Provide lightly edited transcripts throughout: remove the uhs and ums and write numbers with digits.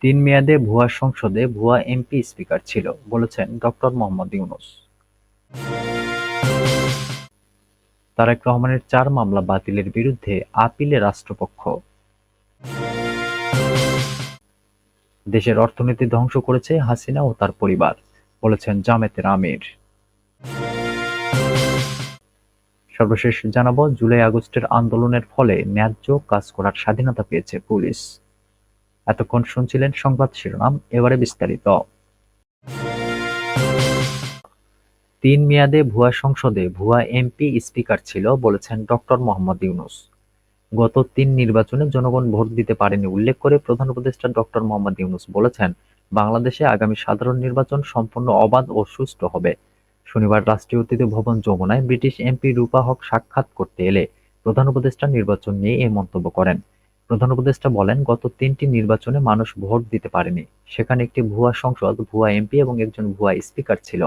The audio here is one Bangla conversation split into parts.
তিন মেয়াদে ভুয়া সংসদে ভুয়া এমপি স্পিকার ছিল, বলেছেন ডক্টর মোহাম্মদ ইউনূস। তারেক রহমানের ৪ মামলা বাতিলের বিরুদ্ধে আপিলে রাষ্ট্রপক্ষ। দেশের অর্থনীতি ধ্বংস করেছে হাসিনা ও তার পরিবার, বলেছেন জামায়াতের আমির। সর্বশেষ জানাবো, জুলাই-আগস্টের আন্দোলনের ফলে ন্যায্য কাজ করার স্বাধীনতা পেয়েছে পুলিশ। এতক্ষণ শুনছিলেন সংবাদ শিরোনাম, এবারে বিস্তারিত। ৩ মেয়াদে ভুয়া সংসদে ভুয়া এমপি স্পিকার ছিল, বলেছেন ডক্টর মোহাম্মদ ইউনূস। গত ৩ নির্বাচনে জনগণ ভোট দিতে পারেনি উল্লেখ করে প্রধান উপদেষ্টা ডক্টর মোহাম্মদ ইউনূস বলেছেন, বাংলাদেশে আগামী সাধারণ নির্বাচন সম্পূর্ণ অবাধ ও সুষ্ঠু হবে। শনিবার রাষ্ট্রীয় অতিথি ভবন যমুনায় ব্রিটিশ এমপি রূপা হক সাক্ষাৎ করতে এলে প্রধান উপদেষ্টা নির্বাচন নিয়ে এই মন্তব্য করেন। প্রধান উপদেষ্টা বলেন, গত ৩টি নির্বাচনে মানুষ ভোট দিতে পারেনি। সেখানে একটি ভুয়া সংসদ, ভুয়া এমপি এবং একজন ভুয়া স্পিকার ছিল।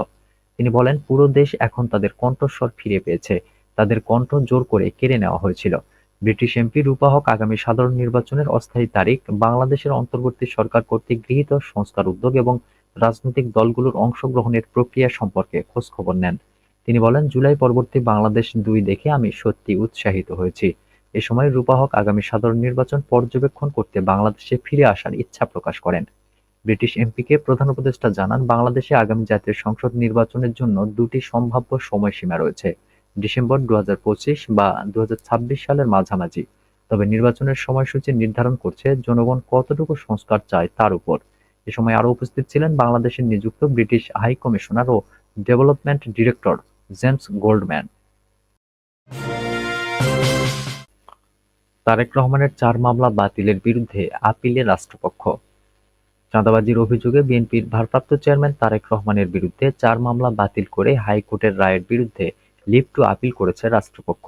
তিনি বলেন, পুরো দেশ এখন তাদের কণ্ঠস্বর ফিরে পেয়েছে। তাদের কণ্ঠ জোর করে কেড়ে নেওয়া হয়েছিল। ব্রিটিশ এমপি রূপা হক আগামী সাধারণ নির্বাচনের অস্থায়ী তারিখ, বাংলাদেশের অন্তর্বর্তী সরকার কর্তৃক গৃহীত সংস্কার উদ্যোগ এবং রাজনৈতিক দলগুলোর অংশগ্রহণের প্রক্রিয়া সম্পর্কে খোঁজখবর নেন। তিনি বলেন, জুলাই পরবর্তী বাংলাদেশ ২ দেখে আমি সত্যি উৎসাহিত হয়েছি। এ সময় রূপা হক আগামী সাধারণ নির্বাচন পর্যবেক্ষণ করতে বাংলাদেশে ফিরে আসার ইচ্ছা প্রকাশ করেন। ব্রিটিশ এমপিকে প্রধান উপদেষ্টা জানান, বাংলাদেশে আগামী জাতীয় সংসদ নির্বাচনের জন্য ২টি সম্ভাব্য সময়সীমা রয়েছে, ডিসেম্বর ২০২৫ বা ২০২৬ সালের মাঝামাঝি। তবে নির্বাচনের সময়সূচি নির্ধারণ করছে জনগণ কতটুকু সংস্কার চায় তার উপর। এ সময় আরও উপস্থিত ছিলেন বাংলাদেশে নিযুক্ত ব্রিটিশ হাই কমিশনার ও development director James Goldman. Tarek রহমানের ৪ মামলা বাতিলের বিরুদ্ধে আপিলে রাষ্ট্রপক্ষ। চাঁদাবাজির অভিযোগে বিএনপির ভারপ্রাপ্ত চেয়ারম্যান তারেক রহমানের বিরুদ্ধে ৪ মামলা বাতিল করে হাইকোর্টের রায়ের বিরুদ্ধে লিভ টু আপিল করেছে রাষ্ট্রপক্ষ।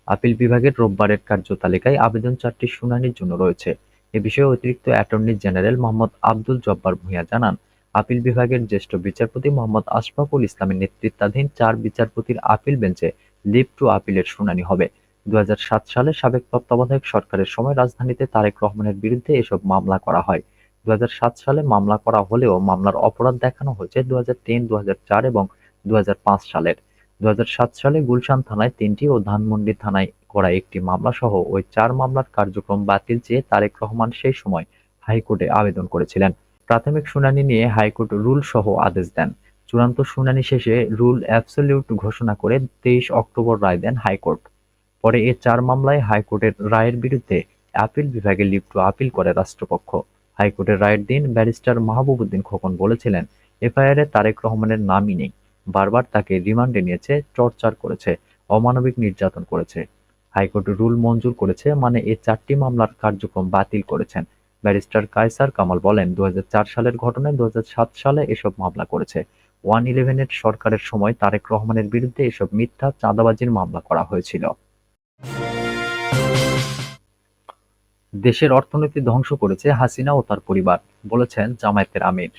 আপিল বিভাগের রোববারের কার্যতালিকায় আবেদন ৪টি শুনানির জন্য রয়েছে। এ বিষয়ে অতিরিক্ত অ্যাটর্নি জেনারেল মোহাম্মদ আব্দুল জব্বার ভূঁইয়া জানান, আপিল বিভাগের জ্যেষ্ঠ বিচারপতি মোহাম্মদ আশফাকুল ইসলামের নেতৃত্বাধীন ৪ বিচারপতির আপিল বেঞ্চে লিভ টু আপিলের শুনানি হবে। ২০০৭ সালে সাবেক তত্ত্বাবধায়ক সরকারের সময় রাজধানীতে তারেক রহমানের বিরুদ্ধে এসব মামলা করা হয়। ২০০৭ সালে মামলা করা হলেও মামলার অপরাধ দেখানো হয়েছে ২০০৩, ২০০৪ এবং ২০০৫ সালের। ২০০৭ সালে গুলশান থানায় ৩টি ও ধানমন্ডি থানায় করা একটি মামলাসহ ওই ৪ মামলার কার্যক্রম বাতিল চেয়ে তারেক রহমান সেই সময় হাইকোর্টে আবেদন করেছিলেন। প্রাথমিক শুনানি নিয়ে হাইকোর্ট রুল-সহ আদেশ দেন। চূড়ান্ত শুনানি শেষে রুল অ্যাবসলিউট ঘোষণা করে ২৩ অক্টোবর রায় দেন হাইকোর্ট। পরে এ ৪ মামলায় হাইকোর্টের রায়ের বিরুদ্ধে আপিল বিভাগে লিভ টু আপিল করে রাষ্ট্রপক্ষ। হাইকোর্টের রায়ের দিন ব্যারিস্টার মাহবুব উদ্দিন খোকন বলেছিলেন, এফআইআরে তারেক রহমানের নামই নেই। বারবার তাকে রিমান্ডে নিয়েছে, টর্চার করেছে, অমানবিক নির্যাতন করেছে। হাইকোর্ট রুল মঞ্জুর করেছে মানে এ ৪টি মামলার কার্যক্রম বাতিল করেছেন। ব্যারিস্টার কায়সার কামাল বলেন, ২০০৪ সালের ঘটনায় ২০০৭ সালে এসব মামলা করেছে। 1-11-এর সরকারের সময় তারেক রহমানের বিরুদ্ধে এসব মিথ্যা চাঁদাবাজির মামলা করা হয়েছিল। দেশের অর্থনীতি ধ্বংস করেছে হাসিনা ও তার পরিবার, বলেছেন জামায়াতের আমির।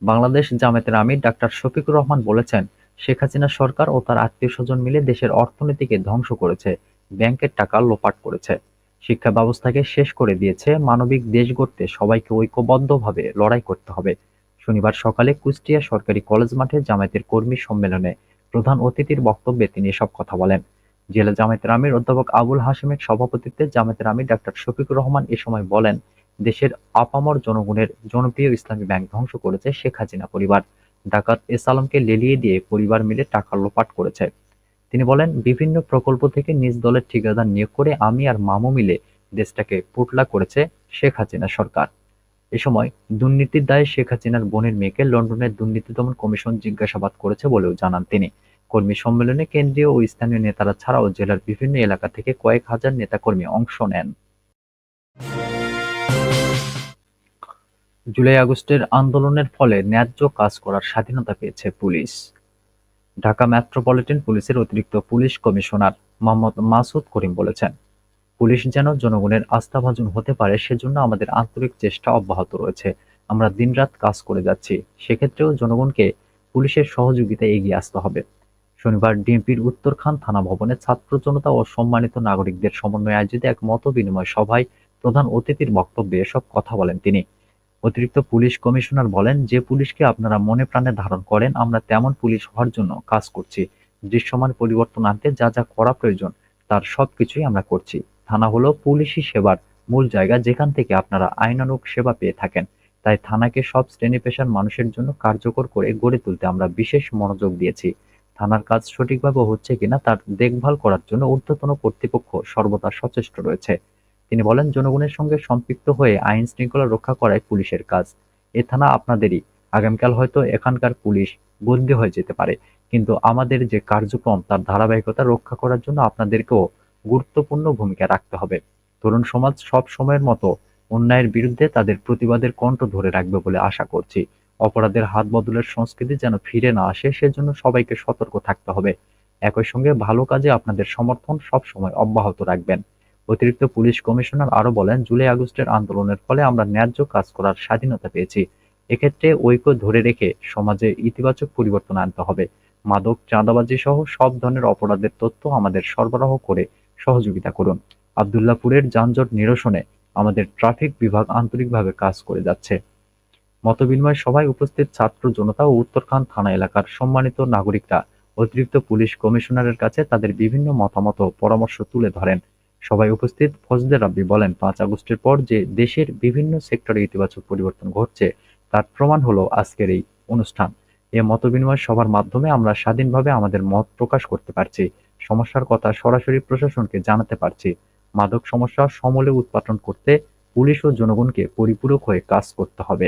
বাংলাদেশ জামায়াতের আমির ডাক্তার শফিকুর রহমান বলেছেন, শেখ হাসিনা সরকার ও তার আত্মীয়স্বজন মিলে দেশের অর্থনীতিকে ধ্বংস করেছে, ব্যাংকের টাকা লোপাট করেছে, শিক্ষা ব্যবস্থাকে শেষ করে দিয়েছে। মানবিক দেশ গড়তে সবাইকে ঐক্যবদ্ধভাবে লড়াই করতে হবে। শনিবার সকালে কুষ্টিয়া সরকারি কলেজ মাঠে জামায়াতের কর্মী সম্মেলনে প্রধান অতিথির বক্তব্যে তিনি এসব কথা বলেন। জেলা জামায়াতের আমির অধ্যাপক আবুল হাশেমের সভাপতিত্বে জামায়াতের আমির ডাক্তার শফিকুর রহমান এ সময় বলেন, দেশের আপামর জনগণের জনপ্রিয় ইসলামী ব্যাংক ধ্বংস করেছে শেখ হাসিনা পরিবার। ডাকাত এস আলমকে লেলিয়ে দিয়ে পরিবার মিলে টাকা লোপাট করেছে। তিনি বলেন, বিভিন্ন প্রকল্প থেকে নিজ দলের ঠিকাদার নিয়োগ করে আমি আর মামু মিলে দেশটাকে পোটলা করেছে শেখ হাসিনা সরকার। এ সময় দুর্নীতির দায়ে শেখ হাসিনার বোনের মেয়েকে লন্ডনের দুর্নীতি দমন কমিশন জিজ্ঞাসাবাদ করেছে বলেও জানান তিনি। কর্মী সম্মেলনে কেন্দ্রীয় ও স্থানীয় নেতারা ছাড়াও জেলার বিভিন্ন এলাকা থেকে কয়েক হাজার নেতাকর্মী অংশ নেন। জুলাই-আগস্টের আন্দোলনের ফলে ন্যায্য কাজ করার স্বাধীনতা পেয়েছে পুলিশ। ঢাকা মেট্রোপলিটন পুলিশের অতিরিক্ত পুলিশ কমিশনার মোহাম্মদ মাসুদ করিম বলেছেন, পুলিশ যেন জনগণের আস্থাভাজন হতে পারে সেজন্য আমাদের আন্তরিক চেষ্টা অব্যাহত রয়েছে। আমরা দিনরাত কাজ করে যাচ্ছি। সেক্ষেত্রেও জনগণকে পুলিশের সহযোগিতায় এগিয়ে আসতে হবে। শনিবার ডিএমপির উত্তরখান থানা ভবনে ছাত্র জনতা ও সম্মানিত নাগরিকদের সমন্বয়ে আয়োজিত এক মতবিনিময় সভায় প্রধান অতিথির বক্তব্যে এসব কথা বলেন তিনি। অতিরিক্ত পুলিশ কমিশনার বলেন, যে পুলিশকে আপনারা মনে প্রাণে ধারণ করেন, আমরা তেমন পুলিশ হওয়ার জন্য কাজ করছি। দৃশ্যমান পরিবর্তন আনতে যা যা করা প্রয়োজন তার সবকিছুই আমরা করছি। থানা হলো পুলিশি সেবার মূল জায়গা, যেখান থেকে আপনারা আইনানুগ সেবা পেয়ে থাকেন। তাই থানাকে সব শ্রেণী পেশার মানুষের জন্য কার্যকর করে গড়ে তুলতে আমরা বিশেষ মনোযোগ দিয়েছি। থানার কাজ সঠিকভাবে হচ্ছে কিনা তার দেখভাল করার জন্য ঊর্ধ্বতন কর্তৃপক্ষ সর্বদা সচেষ্ট রয়েছে। তিনি বলেন, জনগণের সঙ্গে সম্পৃক্ত হয়ে আইন শৃঙ্খলা রক্ষা করাই পুলিশের কাজ। এ থানা আপনাদেরই। আগামীকাল হয়তো এখানকার পুলিশ বদলি হয়ে যেতে পারে, কিন্তু আমাদের যে কার্যক্রম তার ধারাবাহিকতা রক্ষা করার জন্য আপনাদেরকেও গুরুত্বপূর্ণ ভূমিকা রাখতে হবে। তরুণ সমাজ সব সময়ের মতো অন্যায়ের বিরুদ্ধে তাদের প্রতিবাদের কণ্ঠ ধরে রাখবে বলে আশা করছি। অপরাধের হাত বদলের সংস্কৃতি যেন ফিরে না আসে, সেজন্য সবাইকে সতর্ক থাকতে হবে। একই সঙ্গে ভালো কাজে আপনাদের সমর্থন সবসময় অব্যাহত রাখবেন। অতিরিক্ত পুলিশ কমিশনার আরো বলেন, জুলাই আগস্টের আন্দোলনের ফলে আমরা ন্যায্য কাজ করার স্বাধীনতা পেয়েছি। এক্ষেত্রে ঐক্য ধরে রেখে সমাজে ইতিবাচক পরিবর্তন আনতে হবে। মাদক, চাঁদাবাজি সহ সব ধরনের অপরাধের তথ্য আমাদের সরবরাহ করে সহযোগিতা করুন। আবদুল্লাপুরের যানজট নিরসনে আমাদের ট্রাফিক বিভাগ আন্তরিকভাবে কাজ করে যাচ্ছে। মতবিনিময় সভায় উপস্থিত ছাত্র জনতা ও উত্তরখান থানা এলাকার সম্মানিত নাগরিকরা অতিরিক্ত পুলিশ কমিশনারের কাছে তাদের বিভিন্ন মতামত ও পরামর্শ তুলে ধরেন। সভায় উপস্থিত ফজলে রাব্বি বলেন, ৫ আগস্টের পর যে দেশের বিভিন্ন সেক্টরে ইতিবাচক পরিবর্তন ঘটছে তার প্রমাণ হলো আজকের এই অনুষ্ঠান। এ মতবিনিময় সভার মাধ্যমে আমরা স্বাধীনভাবে আমাদের মত প্রকাশ করতে পারছি, সমস্যার কথা সরাসরি প্রশাসনকে জানাতে পারছি। মাদক সমস্যা সমূলে উৎপাটন করতে পুলিশ ও জনগণকে পরিপূরক হয়ে কাজ করতে হবে।